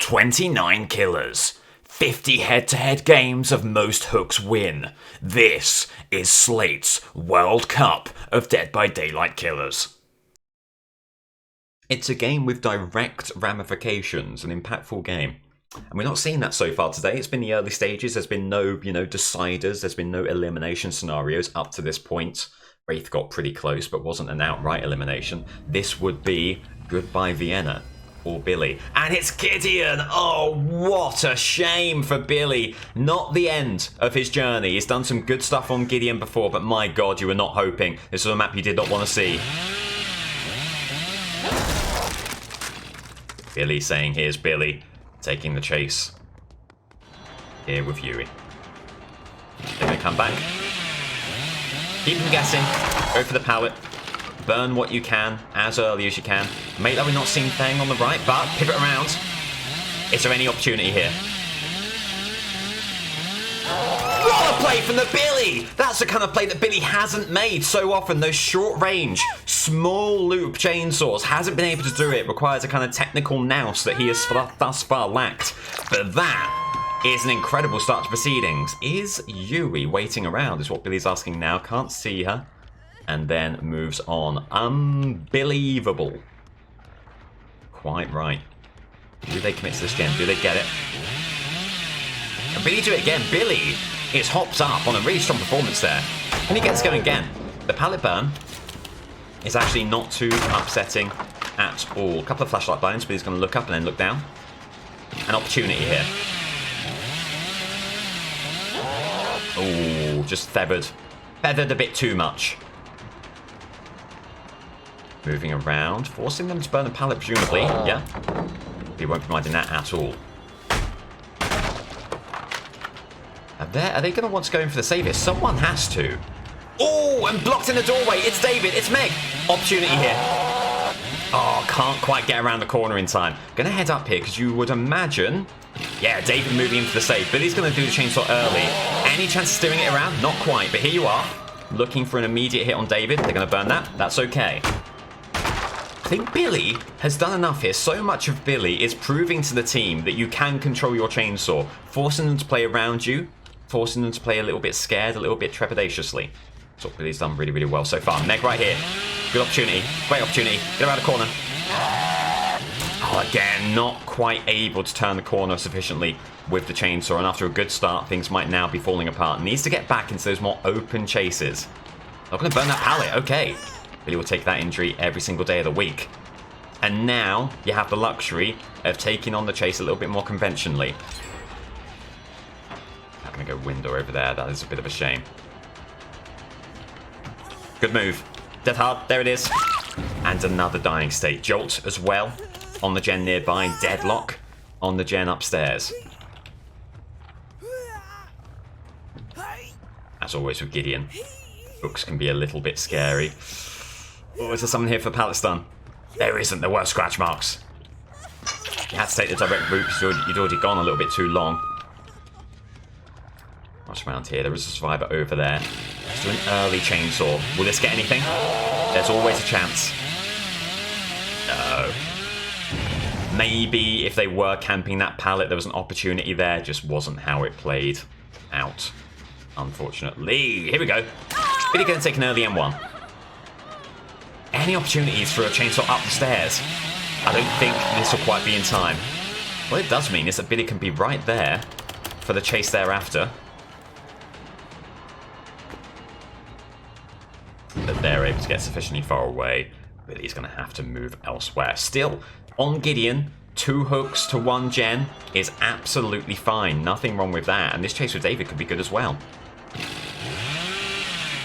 29 killers. 50 head-to-head games of most hooks win. This is Slate's World Cup of Dead by Daylight killers. It's a game with direct ramifications, an impactful game. And we're not seeing that so far today. It's been the early stages. There's been no, deciders. There's been no elimination scenarios up to this point. Wraith got pretty close, but wasn't an outright elimination. This would be goodbye Vienna or Billy. And it's Gideon! Oh, what a shame for Billy. Not the end of his journey. He's done some good stuff on Gideon before, but my God, you were not hoping. This was a map you did not want to see. Billy saying, here's Billy, taking the chase. Here with Yuri. They're going to come back. Keep them guessing. Go for the pallet. Burn what you can as early as you can. Make that we're not seeing Thang on the right, but pivot around. Is there any opportunity here? What a play from the Billy! That's the kind of play that Billy hasn't made so often. Those short range, small loop chainsaws. Hasn't been able to do it. Requires a kind of technical nous that he has thus far lacked. But that is an incredible start to proceedings. Is Yuri waiting around is what Billy's asking now. Can't see her. And then moves on. Unbelievable. Quite right. Do they commit to this gen? Do they get it? And Billy do it again. Billy is hops up on a really strong performance there. And he gets going again. The pallet burn is actually not too upsetting at all. A couple of flashlight blinds, but he's going to look up and then look down. An opportunity here. Oh, just feathered. Feathered a bit too much. Moving around, forcing them to burn the pallet, presumably. Yeah. He won't be minding that at all. Are they going to want to go in for the save here? Someone has to. Oh, and blocked in the doorway. It's David. It's Meg. Opportunity here. Oh, can't quite get around the corner in time. Going to head up here because you would imagine... Yeah, David moving in for the save. Billy's going to do the chainsaw early. Any chance of steering it around? Not quite, but here you are. Looking for an immediate hit on David. They're going to burn that. That's okay. I think Billy has done enough here. So much of Billy is proving to the team that you can control your chainsaw, forcing them to play around you, forcing them to play a little bit scared, a little bit trepidatiously. That's what Billy's done really, really well so far. Meg right here. Good opportunity. Great opportunity. Get around the corner. Oh, again, not quite able to turn the corner sufficiently with the chainsaw. And after a good start, things might now be falling apart. Needs to get back into those more open chases. Not going to burn that pallet. Okay. Billy will take that injury every single day of the week. And now you have the luxury of taking on the chase a little bit more conventionally. I'm going to go window over there. That is a bit of a shame. Good move. Death hard. There it is. And another dying state. Jolt as well on the gen nearby. Deadlock on the gen upstairs. As always with Gideon, hooks can be a little bit scary. Oh, is there someone here for Palestine? There isn't. There were scratch marks. You had to take the direct route because you'd already gone a little bit too long. Watch around here. There is a survivor over there. Let's do an early chainsaw. Will this get anything? There's always a chance. No. Maybe if they were camping that pallet, there was an opportunity there. Just wasn't how it played out, unfortunately. Here we go. Billy going to take an early M1. Any opportunities for a chainsaw up the stairs? I don't think this will quite be in time. What it does mean is that Billy can be right there for the chase thereafter. But they're able to get sufficiently far away. Billy's going to have to move elsewhere. Still, on Gideon, 2 hooks to 1 gen is absolutely fine. Nothing wrong with that. And this chase with David could be good as well.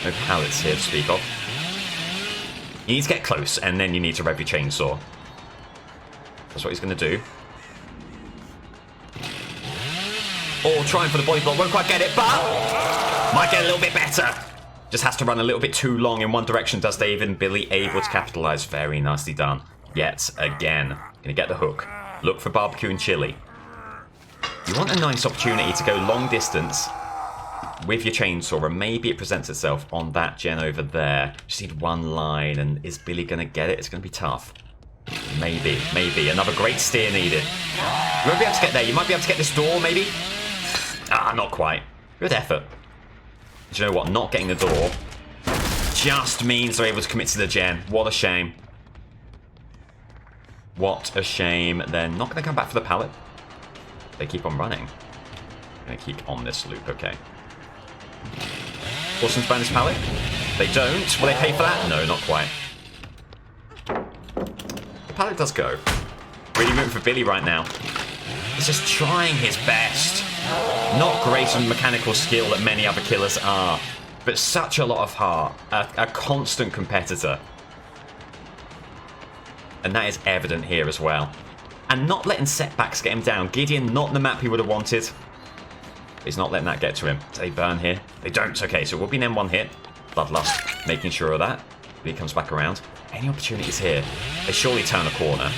No pallets here to speak of. You need to get close, and then you need to rev your chainsaw. That's what he's going to do. Or trying for the body block. Won't quite get it, but might get a little bit better. Just has to run a little bit too long in one direction, does David, and Billy able to capitalize. Very nicely done. Yet again. Going to get the hook. Look for barbecue and chili. You want a nice opportunity to go long distance with your chainsaw, and maybe it presents itself on that gen over there. Just need one line, and is Billy going to get it? It's going to be tough. Maybe. Another great steer needed. You won't be able to get there. You might be able to get this door, maybe? Ah, not quite. Good effort. Do you know what? Not getting the door just means they're able to commit to the gen. What a shame. What a shame. They're not going to come back for the pallet. They keep on running. Going to keep on this loop, okay. Force them to burn this pallet? They don't. Will they pay for that? No, not quite. The pallet does go. Really rooting for Billy right now. He's just trying his best. Not great on mechanical skill that many other killers are, but such a lot of heart. A constant competitor. And that is evident here as well. And not letting setbacks get him down. Gideon, not the map he would have wanted. He's not letting that get to him. Do they burn here? They don't. Okay, so it will be an M1 hit. Bloodlust, making sure of that. But he comes back around. Any opportunities here? They surely turn a corner.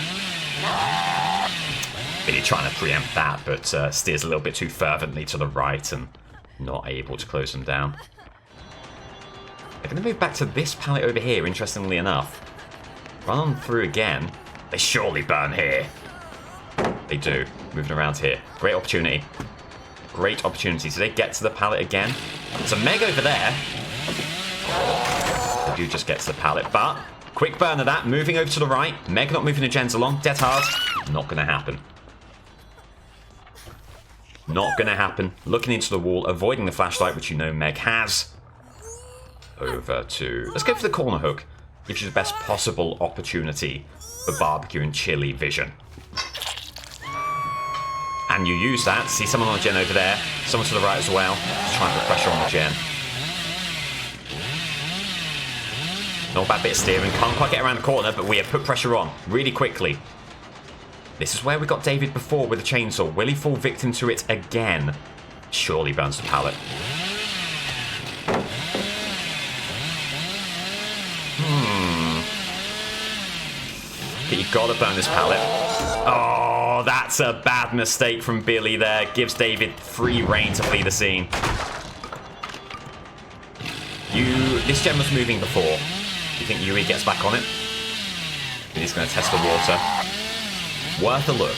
Really trying to preempt that, but steers a little bit too fervently to the right and not able to close them down. They're going to move back to this pallet over here, interestingly enough. Run on through again. They surely burn here. They do. Moving around here. Great opportunity. Great opportunity. Do they get to the pallet again? There's a Meg over there. They do just get to the pallet, but quick burn of that. Moving over to the right. Meg not moving the gens along. Dead hard. Not going to happen. Not going to happen. Looking into the wall, avoiding the flashlight, which you know Meg has. Over to... Let's go for the corner hook. Gives you the best possible opportunity for barbecue and chili vision. And you use that. See someone on the gen over there. Someone to the right as well. Just trying to put pressure on the gen. Not a bad bit of steering. Can't quite get around the corner, but we have put pressure on really quickly. This is where we got David before with the chainsaw. Will he fall victim to it again? Surely burns the pallet. But you've got to burn this pallet. Oh, that's a bad mistake from Billy there. Gives David free reign to flee the scene. This gem was moving before. Do you think Yui gets back on it? He's going to test the water. Worth a look.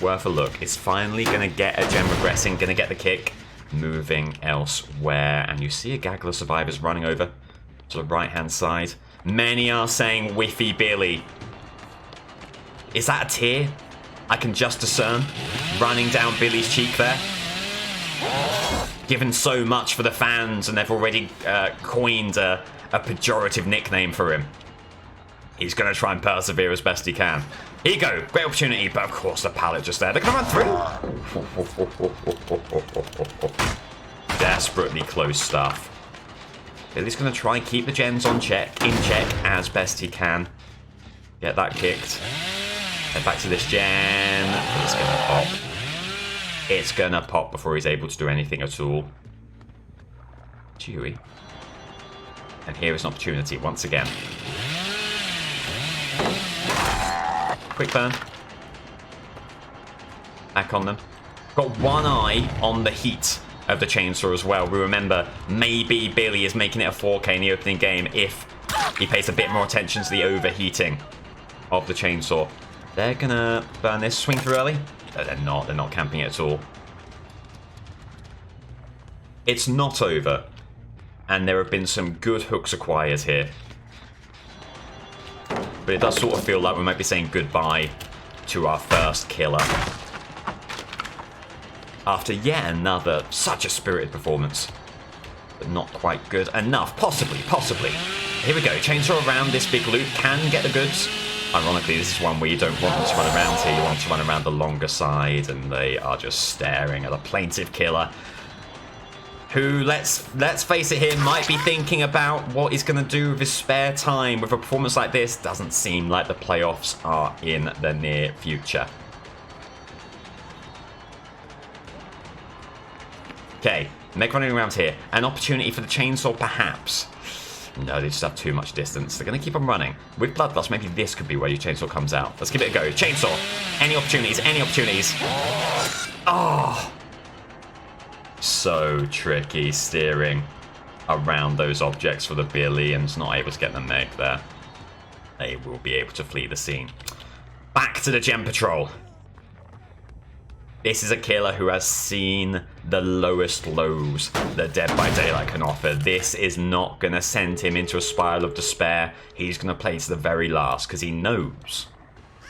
Worth a look. It's finally going to get a gem regressing. Going to get the kick. Moving elsewhere. And you see a gaggle of survivors running over to the right-hand side. Many are saying Whiffy Billy. Is that a tear? I can just discern. Running down Billy's cheek there. Given so much for the fans, and they've already coined a pejorative nickname for him. He's going to try and persevere as best he can. Here you go. Great opportunity, but of course the pallet just there. They're going to run through. Desperately close stuff. Billy's going to try and keep the gens in check as best he can. Get that kicked. Head back to this gen. It's going to pop. It's going to pop before he's able to do anything at all. Chewy. And here is an opportunity once again. Quick burn. Back on them. Got one eye on the heat of the chainsaw as well. We remember maybe Billy is making it a 4K in the opening game if he pays a bit more attention to the overheating of the chainsaw. They're gonna burn this. Swing through early? No, they're not. They're not camping it at all. It's not over. And there have been some good hooks acquired here. But it does sort of feel like we might be saying goodbye to our first killer. After yet another, such a spirited performance. But not quite good enough. Possibly. Here we go. Chainsaw around this big loop. Can get the goods. Ironically, this is one where you don't want them to run around here. You want to run around the longer side. And they are just staring at a plaintive killer. Who, let's face it here, might be thinking about what he's going to do with his spare time. With a performance like this, doesn't seem like the playoffs are in the near future. Okay, Meg running around here. An opportunity for the chainsaw, perhaps. No, they just have too much distance. They're going to keep on running. With bloodlust, maybe this could be where your chainsaw comes out. Let's give it a go. Chainsaw. Any opportunities? Any opportunities? Oh! So tricky steering around those objects for the Billy and not able to get the Meg there. They will be able to flee the scene. Back to the Gem Patrol. This is a killer who has seen the lowest lows that Dead by Daylight can offer. This is not going to send him into a spiral of despair. He's going to play to the very last because he knows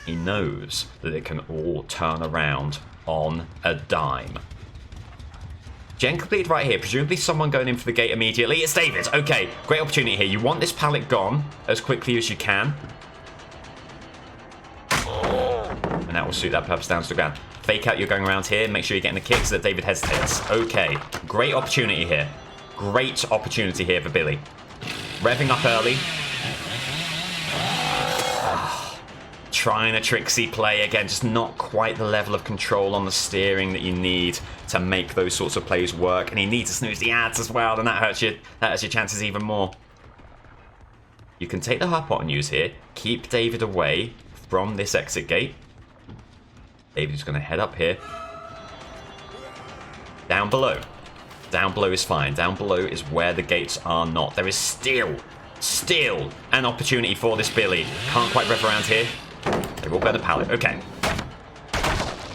that it can all turn around on a dime. Gen completed right here. Presumably someone going in for the gate immediately. It's David. Okay, great opportunity here. You want this pallet gone as quickly as you can. And that will suit that purpose down to the ground. Fake out you're going around here. Make sure you're getting the kick so that David hesitates. Okay, great opportunity here. Great opportunity here for Billy. Revving up early. Trying a tricksy play again, just not quite the level of control on the steering that you need to make those sorts of plays work. And he needs to snooze the ads as well, and that hurts your chances even more. You can take the hard pot and use here. Keep David away from this exit gate. David's going to head up here. Down below. Down below is fine. Down below is where the gates are not. There is still an opportunity for this Billy. Can't quite rev around here. They will burn the pallet. Okay.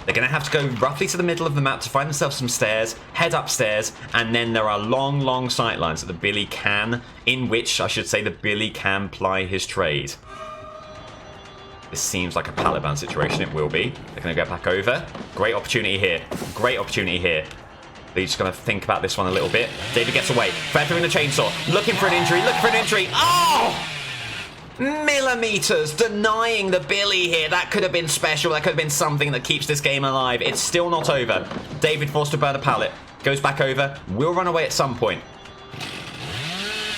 They're going to have to go roughly to the middle of the map to find themselves some stairs, head upstairs, and then there are long, long sight lines that the Billy can, in which, I should say, the Billy can ply his trade. This seems like a pallet burn situation. It will be. They're going to go back over. Great opportunity here. Great opportunity here. They're just going to think about this one a little bit. David gets away. Feathering the chainsaw. Looking for an injury. Looking for an injury. Oh! Millimeters denying the Billy here. That could have been special. That could have been something that keeps this game alive. It's still not over. David forced to burn a pallet. Goes back over. Will run away at some point.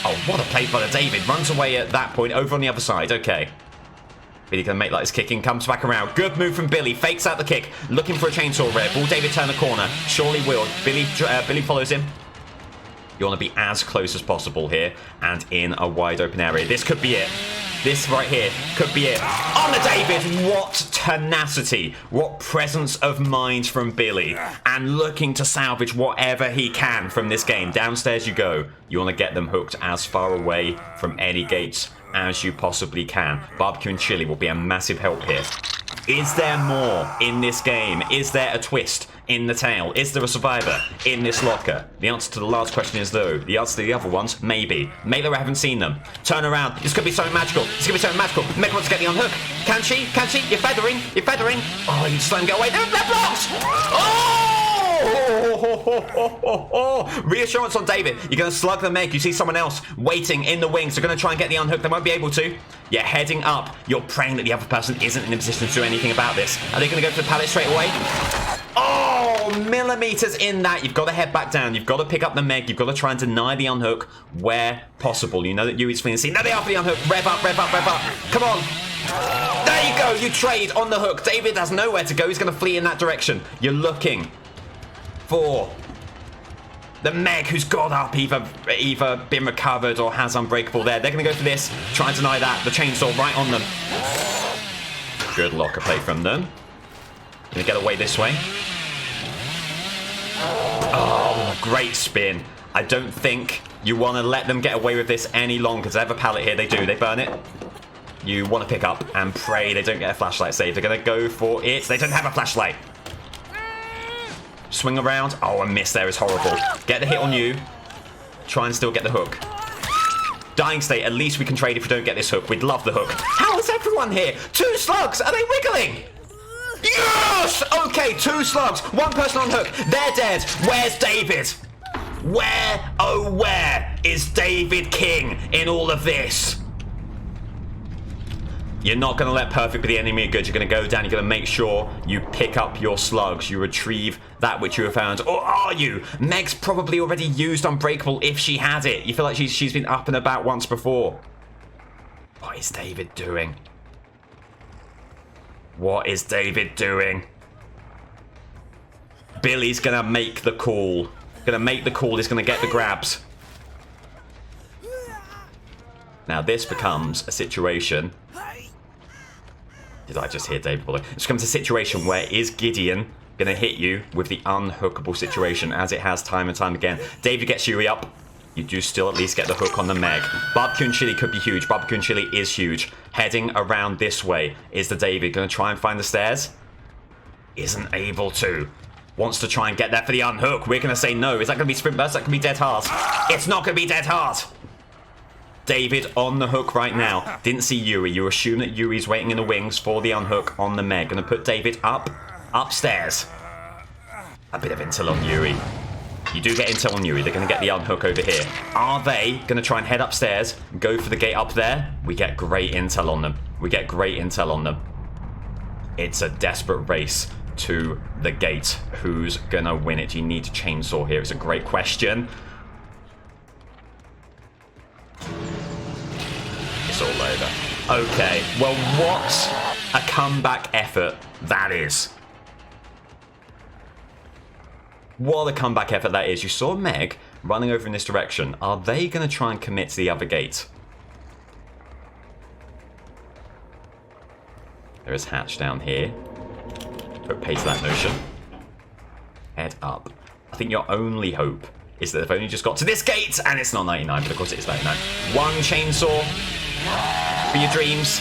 Oh, what a play by the David. Runs away at that point. Over on the other side. Okay. Billy can make like this kicking. Comes back around. Good move from Billy. Fakes out the kick. Looking for a chainsaw rev. Will David turn the corner? Surely will. Billy follows him. You want to be as close as possible here and in a wide open area. This could be it. This right here could be it. On the David! What tenacity. What presence of mind from Billy. And looking to salvage whatever he can from this game. Downstairs you go. You want to get them hooked as far away from any gates as you possibly can. Barbecue and chili will be a massive help here. Is there more in this game? Is there a twist in the tale? Is there a survivor in this locker? The answer to the last question is no. The answer to the other ones, maybe. Maybe I haven't seen them. Turn around. This could be something magical. This could be something magical. Meg wants to get the unhook. Can she? Can she? You're feathering. You're feathering. Oh, you just let him get away. They're blocked! Oh! Reassurance on David. You're going to slug the Meg. You see someone else waiting in the wings. They're going to try and get the unhook. They won't be able to. You're heading up. You're praying that the other person isn't in a position to do anything about this. Are they going to go for the pallet straight away? Oh, millimeters in that. You've got to head back down. You've got to pick up the Meg. You've got to try and deny the unhook where possible. You know that Yui's feeling seen. There they are for the unhook. Rev up, rev up, rev up. Come on. There you go. You trade on the hook. David has nowhere to go. He's going to flee in that direction. You're looking for the Meg who's got up, either been recovered or has Unbreakable there. They're going to go for this. Try and deny that. The chainsaw right on them. Good locker play from them. Going to get away this way. Oh, great spin. I don't think you want to let them get away with this any longer. They have a pallet here. They do. They burn it. You want to pick up and pray they don't get a flashlight save. They're going to go for it. They don't have a flashlight. Swing around. Oh, a miss there is horrible. Get the hit on you. Try and still get the hook. Dying state. At least we can trade if we don't get this hook. We'd love the hook. How is everyone here? 2 slugs. Are they wiggling? Yes! Okay, 2 slugs. 1 person on hook. They're dead. Where's David? Where, oh where, is David King in all of this? You're not going to let perfect be the enemy of good. You're going to go down. You're going to make sure you pick up your slugs. You retrieve that which you have found. Or are you? Meg's probably already used Unbreakable if she had it. You feel like she's been up and about once before. What is David doing? What is David doing? Billy's going to make the call. Going to make the call. He's going to get the grabs. Now this becomes a situation... Did I just hear David Bullock? This becomes a situation where is Gideon going to hit you with the unhookable situation as it has time and time again. David gets Yui up. You do still at least get the hook on the Meg. Barbecue and chili could be huge. Barbecue and chili is huge. Heading around this way is the David. Going to try and find the stairs. Isn't able to. Wants to try and get there for the unhook. We're going to say no. Is that going to be sprint burst? That can be dead hard. It's not going to be dead hard. David on the hook right now. Didn't see Yuri. You assume that Yuri's waiting in the wings for the unhook on the Meg. Going to put David upstairs. A bit of intel on Yuri. You do get intel on Yuri. They're going to get the unhook over here. Are they going to try and head upstairs, go for the gate up there? We get great intel on them. We get great intel on them. It's a desperate race to the gate. Who's going to win it? Do you need to chainsaw here? It's a great question. It's all over. Okay, well, what a comeback effort that is. What a comeback effort that is. You saw Meg running over in this direction. Are they going to try and commit to the other gate? There is Hatch down here. Put pace to that notion. Head up. I think your only hope is that they've only just got to this gate, and it's not 99, but of course it is 99. One chainsaw for your dreams.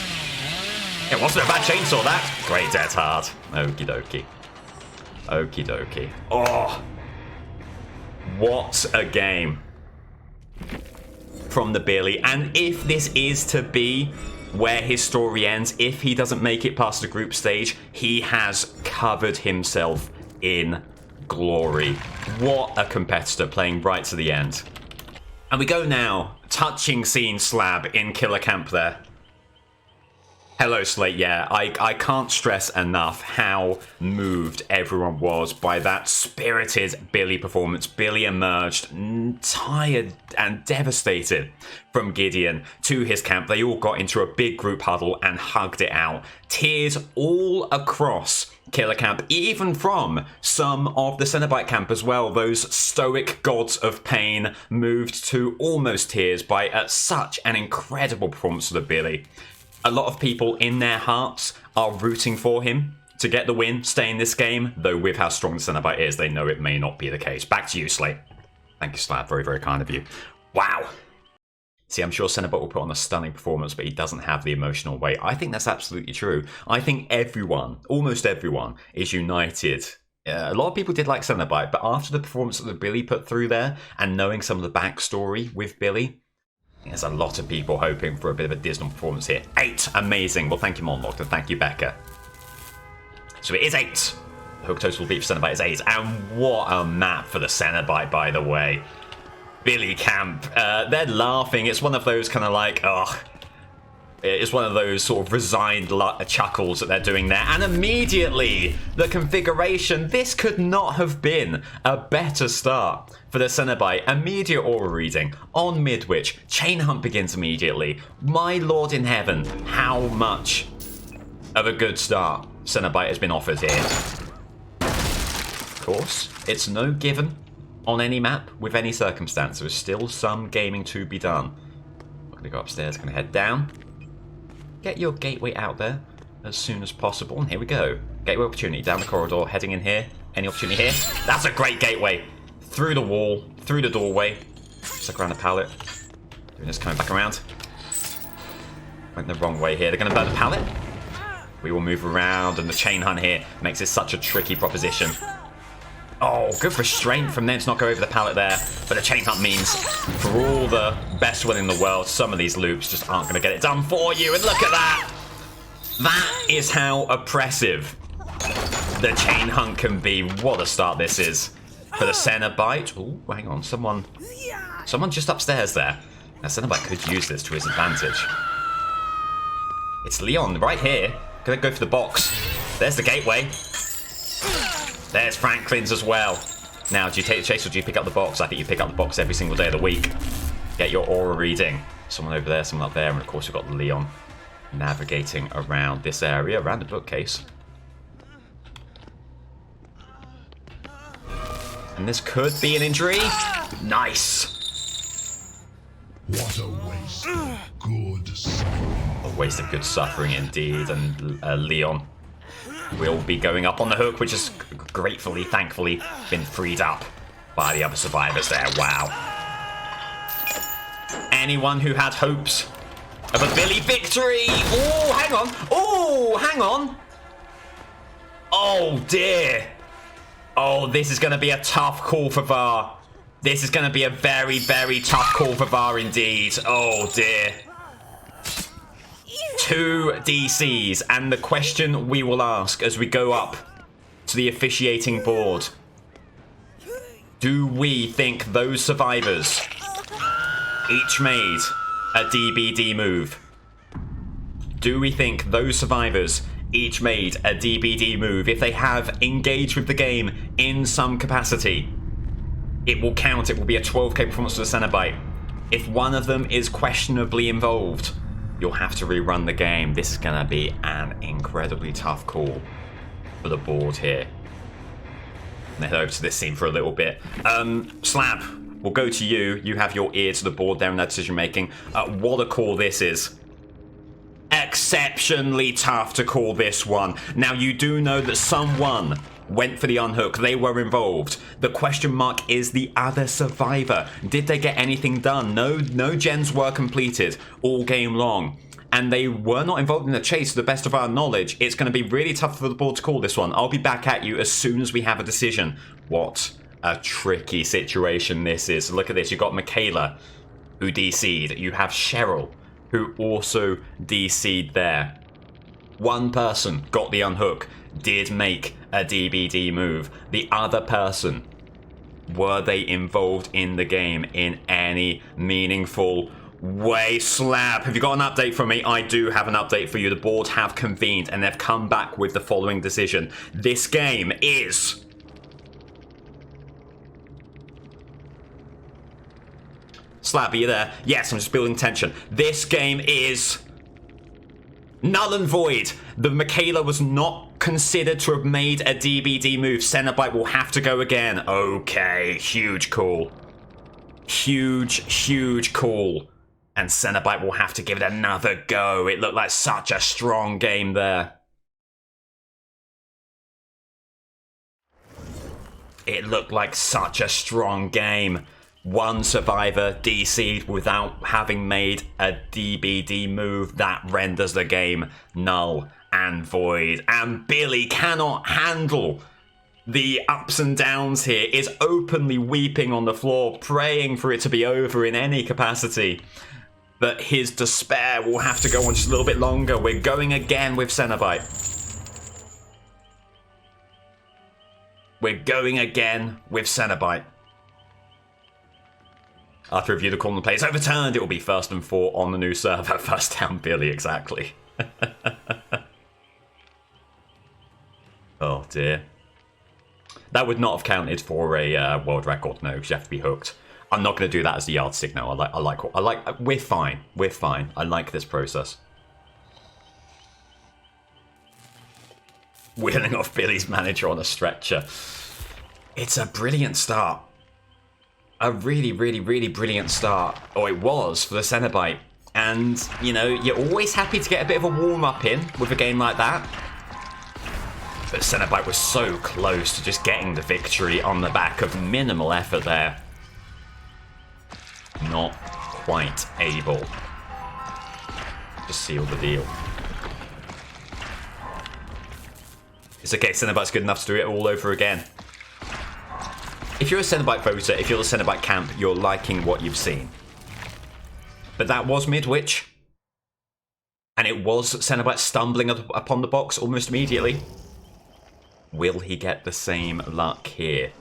It wasn't a bad chainsaw, that. Great dead hard. Okie dokie. Okie dokie. Oh, what a game from the Billy. And if this is to be where his story ends, if he doesn't make it past the group stage, he has covered himself in glory. What a competitor, playing right to the end. And we go now, touching scene slab in Killer Camp there. Hello, Slate. Yeah, I can't stress enough how moved everyone was by that spirited Billy performance. Billy emerged tired and devastated from Gideon to his camp. They all got into a big group huddle and hugged it out. Tears all across Killer Camp, even from some of the Cenobite camp as well. Those stoic gods of pain moved to almost tears by such an incredible performance of the Billy. A lot of people in their hearts are rooting for him to get the win, stay in this game, though with how strong the Cenobite is, they know it may not be the case. Back to you, Slate. Thank you, Slab. Very, very kind of you. Wow. See, I'm sure Cenobite will put on a stunning performance, but he doesn't have the emotional weight. I think that's absolutely true. I think everyone, almost everyone, is united. A lot of people did like Cenobite, but after the performance that Billy put through there, and knowing some of the backstory with Billy, there's a lot of people hoping for a bit of a dismal performance here. 8. Amazing. Well, thank you, Monlocked, and thank you, Becca. So it is 8. The hook total beat for Cenobite is 8. And what a map for the Cenobite, by the way. Billy Camp. They're laughing. It's one of those kind of like, oh, it's one of those sort of resigned chuckles that they're doing there. And immediately, the configuration, this could not have been a better start for the Cenobite. Immediate aura reading on Midwich. Chain hunt begins immediately. My Lord in heaven, how much of a good start Cenobite has been offered here. Of course, it's no given on any map with any circumstance. There is still some gaming to be done. I'm going to go upstairs, going to head down. Get your gateway out there as soon as possible. And here we go. Gateway opportunity down the corridor, heading in here. Any opportunity here? That's a great gateway. Through the wall, through the doorway. Stuck around the pallet. Doing this, coming back around. Went the wrong way here. They're going to burn the pallet. We will move around, and the chain hunt here makes this such a tricky proposition. Oh, good restraint from them to not go over the pallet there. But the chain hunt means, for all the best will in the world, some of these loops just aren't going to get it done for you. And look at that! That is how oppressive the chain hunt can be. What a start this is for the Cenobite. Oh, hang on. Someone just upstairs there. Now, Cenobite could use this to his advantage. It's Leon right here. Gonna go for the box. There's the gateway. There's Franklin's as well. Now, do you take the chase or do you pick up the box? I think you pick up the box every single day of the week. Get your aura reading. Someone over there, someone up there, and of course we've got Leon navigating around this area, around the bookcase. And this could be an injury. Nice. What a waste of good suffering. A waste of good suffering indeed. And Leon will be going up on the hook, which has gratefully, thankfully, been freed up by the other survivors there. Wow. anyone who had hopes of a Billy victory. Oh, hang on. Oh, hang on. Oh, dear. Oh, this is going to be a tough call for VAR. This is going to be a very, very tough call for VAR indeed. Oh, dear. 2 DCs, and the question we will ask as we go up to the officiating board. Do we think those survivors each made a DBD move? Do we think those survivors each made a DBD move? If they have engaged with the game in some capacity, it will count. It will be a 12k performance for the Cenobite. If one of them is questionably involved, you'll have to rerun the game. This is going to be an incredibly tough call for the board here. Head over to this scene for a little bit. Slab, we'll go to you. You have your ear to the board there in that decision making. What a call this is. Exceptionally tough to call this one. Now, you do know that someone went for the unhook. They were involved. The question mark is the other survivor. Did they get anything done? No gens were completed all game long. And they were not involved in the chase to the best of our knowledge. It's going to be really tough for the board to call this one. I'll be back at you as soon as we have a decision. What a tricky situation this is. Look at this. You've got Michaela, who DC'd. You have Cheryl, who also DC'd there. One person got the unhook, did make a DBD move. The other person, were they involved in the game in any meaningful way? Slab, have you got an update for me? I do have an update for you. The board have convened and they've come back with the following decision. This game is... Slab, are you there? Yes, I'm just building tension. This game is null and void. The Michaela was not considered to have made a DBD move. Cenobite will have to go again. Okay, huge call. Huge call. And Cenobite will have to give it another go. It looked like such a strong game there. It looked like such a strong game. One survivor DC'd without having made a DBD move. That renders the game null and void. And Billy cannot handle the ups and downs here, is openly weeping on the floor, praying for it to be over in any capacity. But his despair will have to go on just a little bit longer. We're going again with Cenobite. We're going again with Cenobite. After review, the call on the play is overturned. It will be 1st and 4 on the new server. First down, Billy, exactly. Oh, dear. That would not have counted for a world record, no, because you have to be hooked. I'm not going to do that as the yardstick now. I like. We're fine. We're fine. I like this process. Wheeling off Billy's manager on a stretcher. It's a brilliant start. A really brilliant start. Oh, it was for the Cenobite. And, you know, you're always happy to get a bit of a warm-up in with a game like that. But Cenobite was so close to just getting the victory on the back of minimal effort there. Not quite able to seal the deal. It's okay, Cenobite's good enough to do it all over again. If you're a Cenobite voter, if you're the Cenobite camp, you're liking what you've seen. But that was Midwich. And it was Cenobite stumbling upon the box almost immediately. Will he get the same luck here?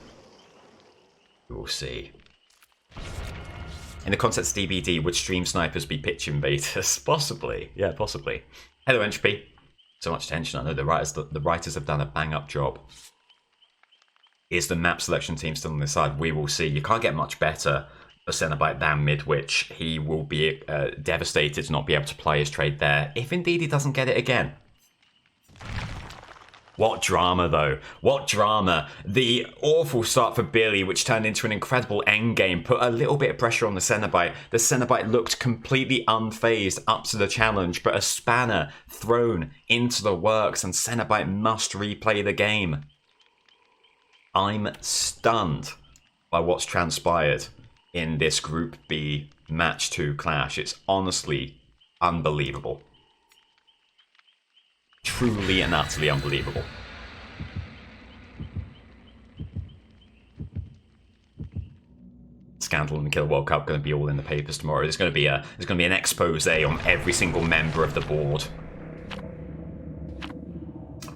We'll see. In the context of DBD, would stream snipers be pitch invaders? Possibly. Yeah, possibly. Hello, Entropy. So much tension. I know the writers have done a bang-up job. Is the map selection team still on this side? We will see. You can't get much better for Cenobite than Midwich. He will be devastated to not be able to play his trade there, if indeed he doesn't get it again. What drama, though. What drama. The awful start for Billy, which turned into an incredible endgame, put a little bit of pressure on the Cenobite. The Cenobite looked completely unfazed up to the challenge, but a spanner thrown into the works, and Cenobite must replay the game. I'm stunned by what's transpired in this Group B match 2 clash. It's honestly unbelievable. Truly and utterly unbelievable. Scandal and the Killer World Cup going to be all in the papers tomorrow. There's going to be an expose on every single member of the board.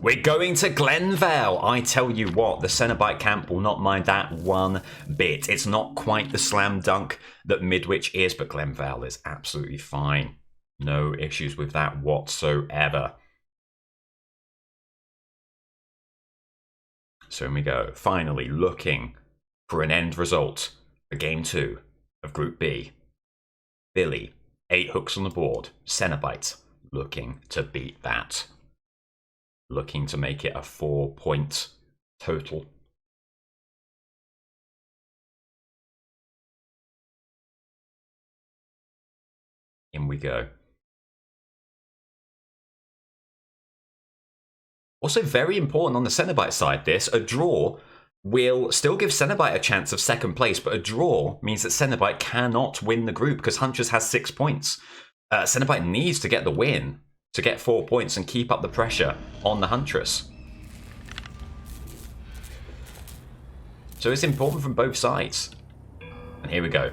We're going to Glenvale. I tell you what, the Cenobite camp will not mind that one bit. It's not quite the slam dunk that Midwich is, but Glenvale is absolutely fine. No issues with that whatsoever. So here we go. Finally looking for an end result for Game 2 of Group B. Billy, 8 hooks on the board. Cenobite looking to beat that. Looking to make it a 4-point total. In we go. Also very important on the Cenobite side, a draw will still give Cenobite a chance of 2nd place, but a draw means that Cenobite cannot win the group because Huntress has 6 points. Cenobite needs to get the win to get 4 points and keep up the pressure on the Huntress. So it's important from both sides. And here we go.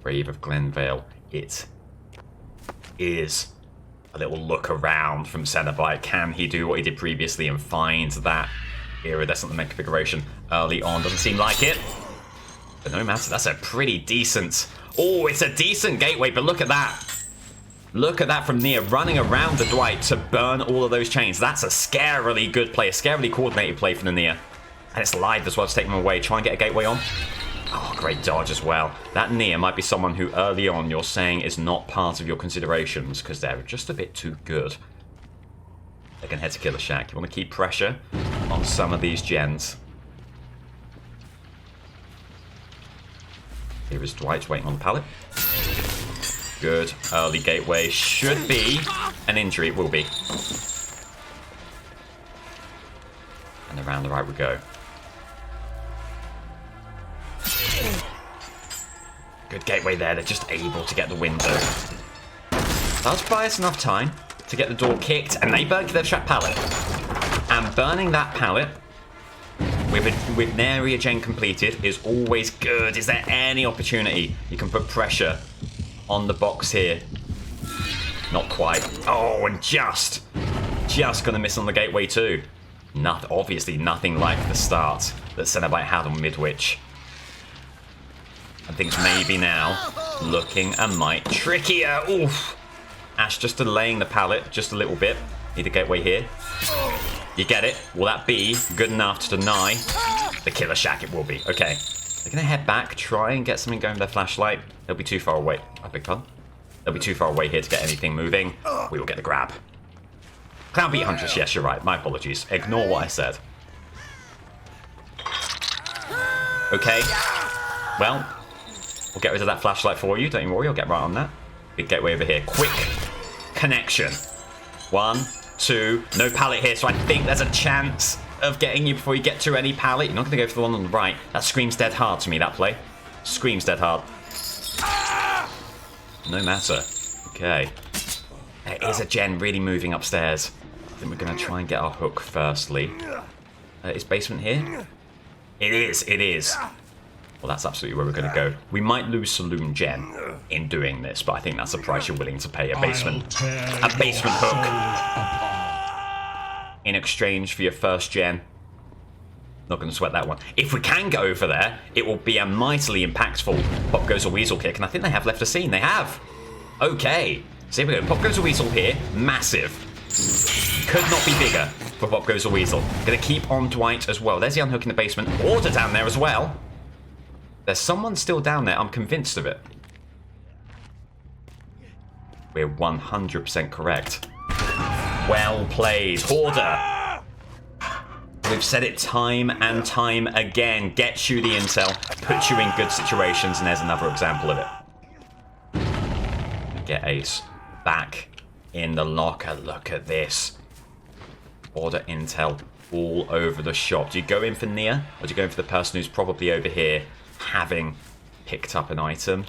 Brave of Glenvale. It is a little look around from Cenobite. Can he do what he did previously and find that iridescent configuration early on? Doesn't seem like it. But no matter, that's a pretty decent... Oh, it's a decent gateway, but look at that. Look at that from Nia running around the Dwight to burn all of those chains. That's a scarily good play, a scarily coordinated play from the Nia. And it's live as well to take them away. Try and get a gateway on. Oh, great dodge as well. That Nia might be someone who early on you're saying is not part of your considerations because they're just a bit too good. They can head to Killer Shack. You want to keep pressure on some of these gens. Here is Dwight waiting on the pallet. Good. Early gateway. Should be an injury. It will be. And around the right we go. Good gateway there. They're just able to get the window. Does buy us enough time to get the door kicked. And they burn their trap pallet. And burning that pallet with Nary gen completed is always good. Is there any opportunity you can put pressure on the box here? Not quite. Oh, and just gonna miss on the gateway too. Obviously nothing like the start that Cenobite had on Midwich. And things maybe now looking a mite trickier. Oof. Ash just delaying the pallet just a little bit. Need a gateway here. You get it. Will that be good enough to deny the Killer Shack? It will be. Okay. They're going to head back, try and get something going with their flashlight. They'll be too far away. I beg pardon. They'll be too far away here to get anything moving. We will get the grab. Clown beat Huntress. Yes, you're right. My apologies. Ignore what I said. Okay. Well, we'll get rid of that flashlight for you. Don't you worry. I'll get right on that. Big gateway over here. Quick connection. 1, 2. No pallet here, so I think there's a chance of getting you before you get to any pallet. You're not going to go for the one on the right. That screams dead hard to me, that play. Screams dead hard. No matter. Okay. There is a gen really moving upstairs. I think we're going to try and get our hook firstly. Is basement here? It is. It is. Well, that's absolutely where we're going to go. We might lose Saloon Gen in doing this, but I think that's the price you're willing to pay. A basement hook in exchange for your first gen. Not going to sweat that one. If we can go over there, it will be a mightily impactful Pop Goes a Weasel kick, and I think they have left a scene. They have. Okay. So here we go. Pop Goes a Weasel here. Massive. Could not be bigger for Pop Goes a Weasel. Going to keep on Dwight as well. There's the unhook in the basement. Order down there as well. There's someone still down there. I'm convinced of it. We're 100% correct. Well played. Hoarder. We've said it time and time again. Gets you the intel. Puts you in good situations. And there's another example of it. Get Ace back in the locker. Look at this. Order intel all over the shop. Do you go in for Nia? Or do you go in for the person who's probably over here having picked up an item?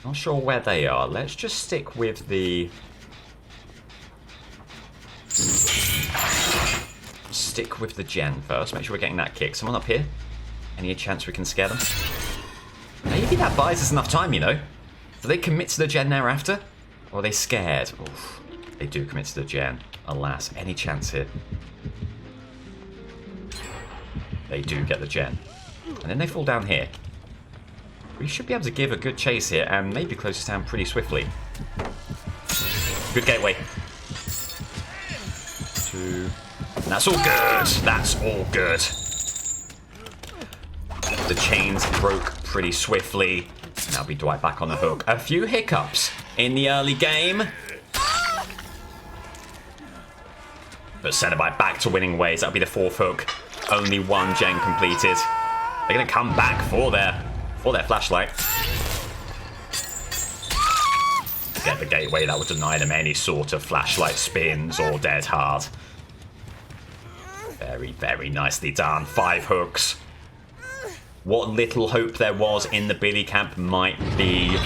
Not sure where they are. Let's just stick with the... Stick with the gen first. Make sure we're getting that kick. Someone up here? Any chance we can scare them? Maybe that buys us enough time, you know. Do they commit to the gen thereafter? Or are they scared? Oof. They do commit to the gen. Alas, any chance here? They do get the gen. And then they fall down here. We should be able to give a good chase here and maybe close this down pretty swiftly. Good gateway. 2. That's all good. That's all good. The chains broke pretty swiftly. Now we Dwight back on the hook. A few hiccups in the early game. But Cenobite back to winning ways. That'll be the 4th hook. Only 1 gen completed. They're going to come back for their flashlight. Get the gateway. That would deny them any sort of flashlight spins or dead hard. Very, very nicely done. 5 hooks. What little hope there was in the Billy camp might be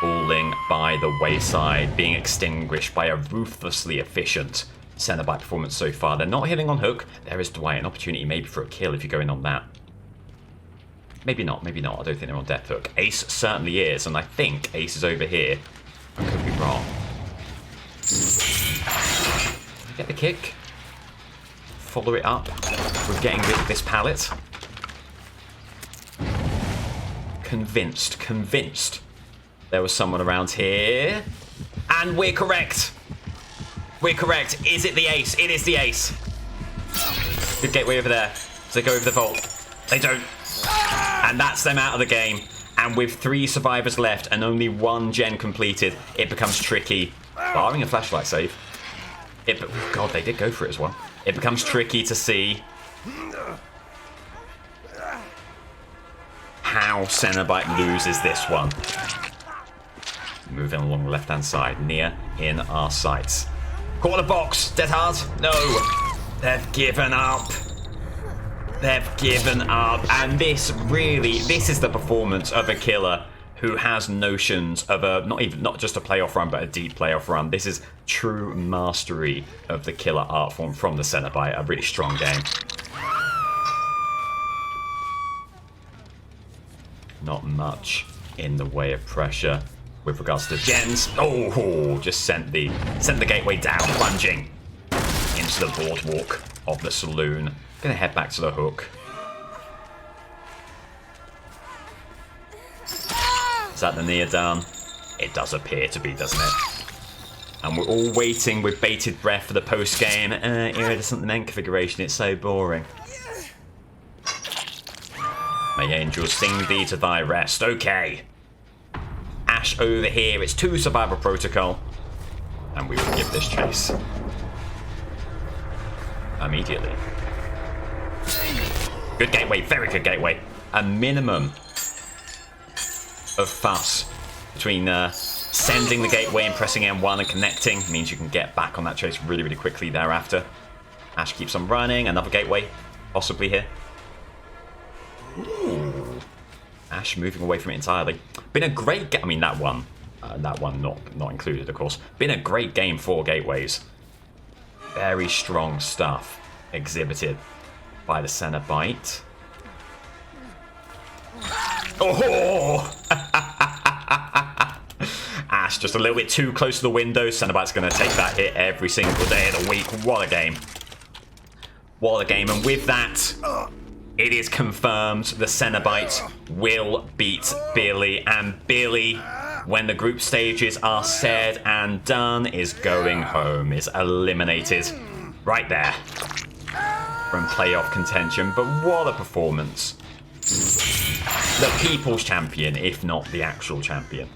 falling by the wayside, being extinguished by a ruthlessly efficient Cenobite performance so far. They're not hitting on hook. There is Dwight, an opportunity maybe for a kill if you're going on that. Maybe not, maybe not. I don't think they're on death hook. Ace certainly is, and I think Ace is over here. I could be wrong. Get the kick. Follow it up with getting rid of this pallet. Convinced there was someone around here. And we're correct. We're correct. Is it the ace? It is the ace. Good gateway over there. So they go over the vault. They don't. And that's them out of the game. And with 3 survivors left and only 1 gen completed, it becomes tricky. Barring a flashlight save. Oh God, they did go for it as well. It becomes tricky to see how Cenobite loses this one. Moving along the left-hand side, near in our sights. Corner box, dead hard. No, they've given up. They've given up, and this is the performance of a killer who has notions of a not just a playoff run, but a deep playoff run. This is true mastery of the killer art form from the Cenobite. A really strong game. Not much in the way of pressure with regards to gens. Oh, just sent the gateway down, plunging into the boardwalk of the saloon. Gonna head back to the hook. Is that the near down? It does appear to be, doesn't it? And we're all waiting with bated breath for the post-game. Iridescent men configuration, it's so boring. May angels sing thee to thy rest. Okay. Ash over here. It's 2 survival protocol. And we will give this chase. Immediately. Good gateway. Very good gateway. A minimum of fuss between sending the gateway and pressing M1 and connecting. Means you can get back on that chase really, really quickly thereafter. Ash keeps on running. Another gateway. Possibly here. Ooh. Ash moving away from it entirely. Been a great I mean, that one not included, of course. Been a great game for gateways. Very strong stuff exhibited by the Cenobite. Oh! Ash just a little bit too close to the window. Cenobite's going to take that hit every single day of the week. What a game. What a game. And with that, it is confirmed the Cenobite will beat Billy. And Billy, when the group stages are said and done, is going home, is eliminated right there from playoff contention. But what a performance. The people's champion, if not the actual champion.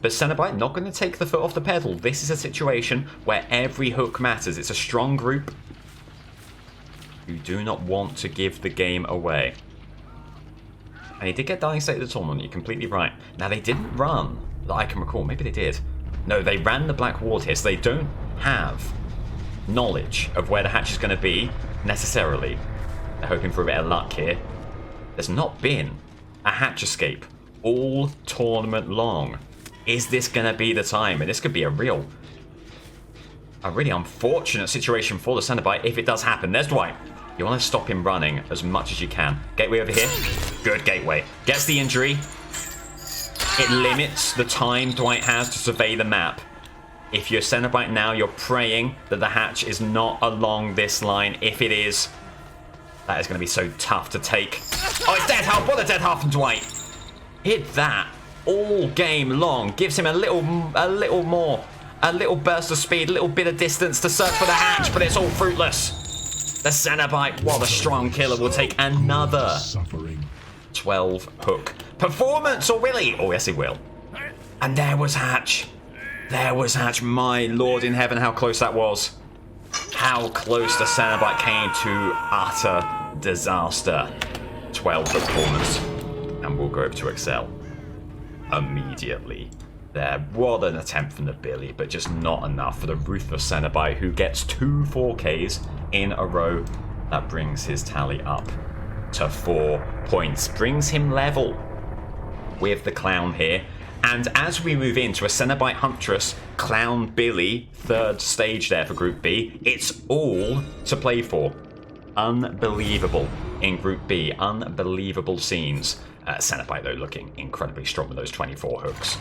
But Cenobite not going to take the foot off the pedal. This is a situation where every hook matters. It's a strong group who do not want to give the game away. And he did get Dying State of the tournament, you're completely right. Now, they didn't run, that I can recall. Maybe they did. No, they ran the Black Ward here, so they don't have knowledge of where the hatch is going to be, necessarily. They're hoping for a bit of luck here. There's not been a hatch escape all tournament long. Is this going to be the time? And this could be a really unfortunate situation for the Cenobite if it does happen. There's Dwight. You want to stop him running as much as you can. Gateway over here. Good gateway. Gets the injury. It limits the time Dwight has to survey the map. If you're Cenobite now, you're praying that the hatch is not along this line. If it is, that is going to be so tough to take. Oh, it's dead half. What a dead half from Dwight. Hit that all game long. Gives him a little more, a little burst of speed, a little bit of distance to search for the hatch, but it's all fruitless. The Cenobite, while the strong killer, will take another 12 hook performance, or will he? Oh, yes, he will. And there was hatch. There was hatch. My Lord in heaven, how close that was. How close the Cenobite came to utter disaster. 12 hook performance. And we'll go over to Excel immediately. There, what an attempt from the Billy, but just not enough for the ruthless Cenobite, who gets 2 4Ks in a row. That brings his tally up to 4 points. Brings him level with the Clown here. And as we move into a Cenobite Huntress, Clown Billy, 3rd stage there for Group B, it's all to play for. Unbelievable in Group B. Unbelievable scenes. Cenobite, though, looking incredibly strong with those 24 hooks.